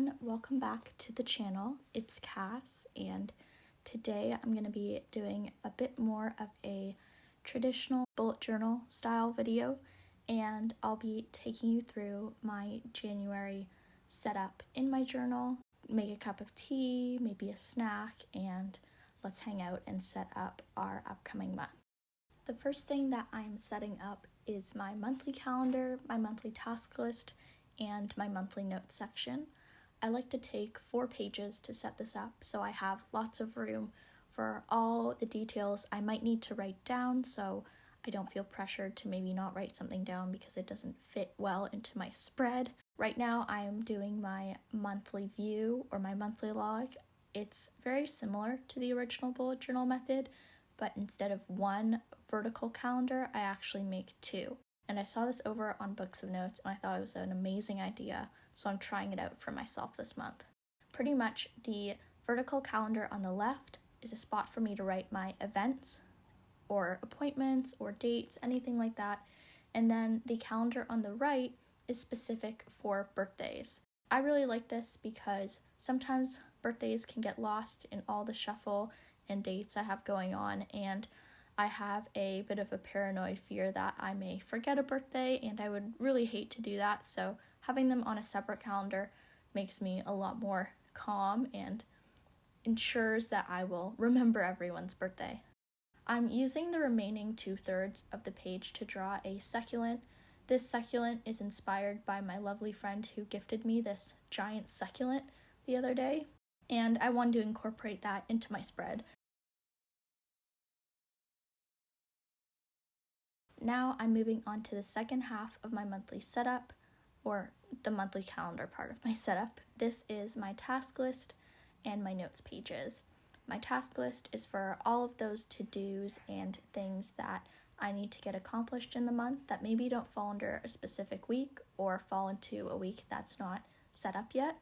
everyone, welcome back to the channel. It's Cass, and today I'm going to be doing a bit more of a traditional bullet journal style video, and I'll be taking you through my January setup in my journal. Make a cup of tea, maybe a snack, and let's hang out and set up our upcoming month. The first thing that I'm setting up is my monthly calendar, my monthly task list, and my monthly notes section. I like to take 4 pages to set this up so I have lots of room for all the details I might need to write down, so I don't feel pressured to maybe not write something down because it doesn't fit well into my spread. Right now I'm doing my monthly view or my monthly log. It's very similar to the original bullet journal method, but instead of 1 vertical calendar, I actually make 2. And I saw this over on Books of Notes and I thought it was an amazing idea, so I'm trying it out for myself this month. Pretty much the vertical calendar on the left is a spot for me to write my events or appointments or dates, anything like that. And then the calendar on the right is specific for birthdays. I really like this because sometimes birthdays can get lost in all the shuffle and dates I have going on, and I have a bit of a paranoid fear that I may forget a birthday, and I would really hate to do that, so having them on a separate calendar makes me a lot more calm and ensures that I will remember everyone's birthday. I'm using the remaining 2/3 of the page to draw a succulent. This succulent is inspired by my lovely friend who gifted me this giant succulent the other day, and I wanted to incorporate that into my spread. Now I'm moving on to the second half of my monthly setup, or the monthly calendar part of my setup. This is my task list and my notes pages. My task list is for all of those to-dos and things that I need to get accomplished in the month that maybe don't fall under a specific week or fall into a week that's not set up yet.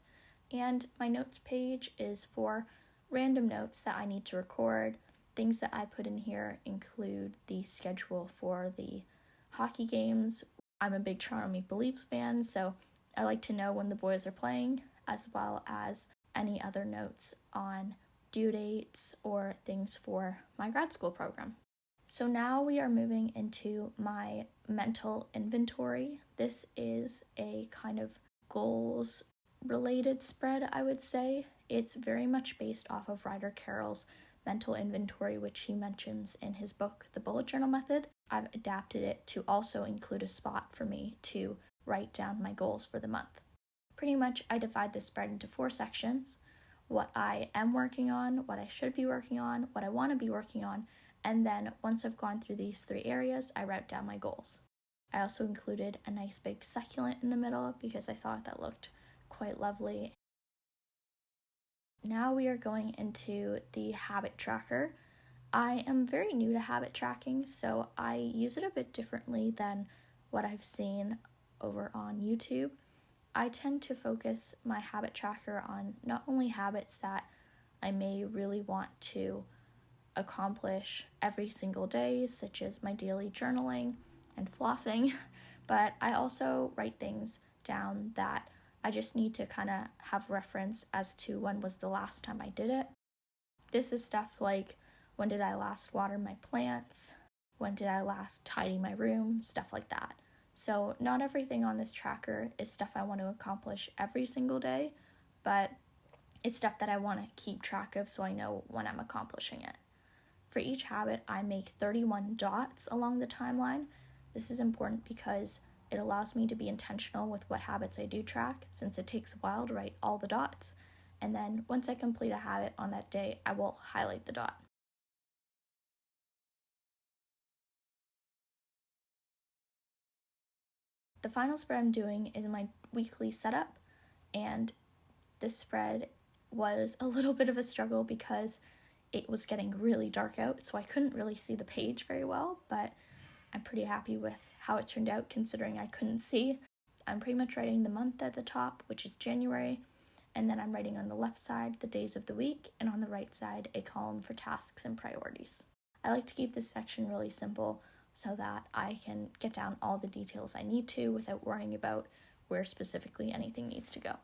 And my notes page is for random notes that I need to record. Things that I put in here include the schedule for the hockey games. I'm a big Toronto Maple Leafs fan, so I like to know when the boys are playing, as well as any other notes on due dates or things for my grad school program. So now we are moving into my mental inventory. This is a kind of goals related spread, I would say. It's very much based off of Ryder Carroll's mental inventory, which he mentions in his book, The Bullet Journal Method. I've adapted it to also include a spot for me to write down my goals for the month. Pretty much, I divide this spread into 4 sections: what I am working on, what I should be working on, what I want to be working on, and then once I've gone through these 3 areas, I write down my goals. I also included a nice big succulent in the middle because I thought that looked quite lovely. Now we are going into the habit tracker. I am very new to habit tracking, so I use it a bit differently than what I've seen over on YouTube. I tend to focus my habit tracker on not only habits that I may really want to accomplish every single day, such as my daily journaling and flossing, but I also write things down that I just need to kind of have reference as to when was the last time I did it. This is stuff like, when did I last water my plants? When did I last tidy my room? Stuff like that. So not everything on this tracker is stuff I want to accomplish every single day, but it's stuff that I want to keep track of so I know when I'm accomplishing it. For each habit, I make 31 dots along the timeline. This is important because it allows me to be intentional with what habits I do track, since it takes a while to write all the dots. And then once I complete a habit on that day, I will highlight the dot. The final spread I'm doing is my weekly setup, and this spread was a little bit of a struggle because it was getting really dark out, so I couldn't really see the page very well, but I'm pretty happy with how it turned out considering I couldn't see. I'm pretty much writing the month at the top, which is January, and then I'm writing on the left side the days of the week, and on the right side a column for tasks and priorities. I like to keep this section really simple so that I can get down all the details I need to without worrying about where specifically anything needs to go.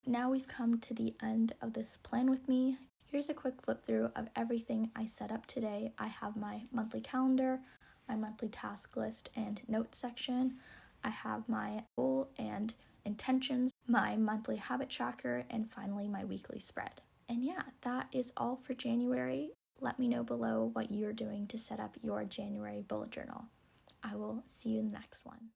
Now we've come to the end of this plan with me. Here's a quick flip through of everything I set up today. I have my monthly calendar, my monthly task list and notes section. I have my goal and intentions, my monthly habit tracker, and finally my weekly spread. And yeah, that is all for January. Let me know below what you're doing to set up your January bullet journal. I will see you in the next one.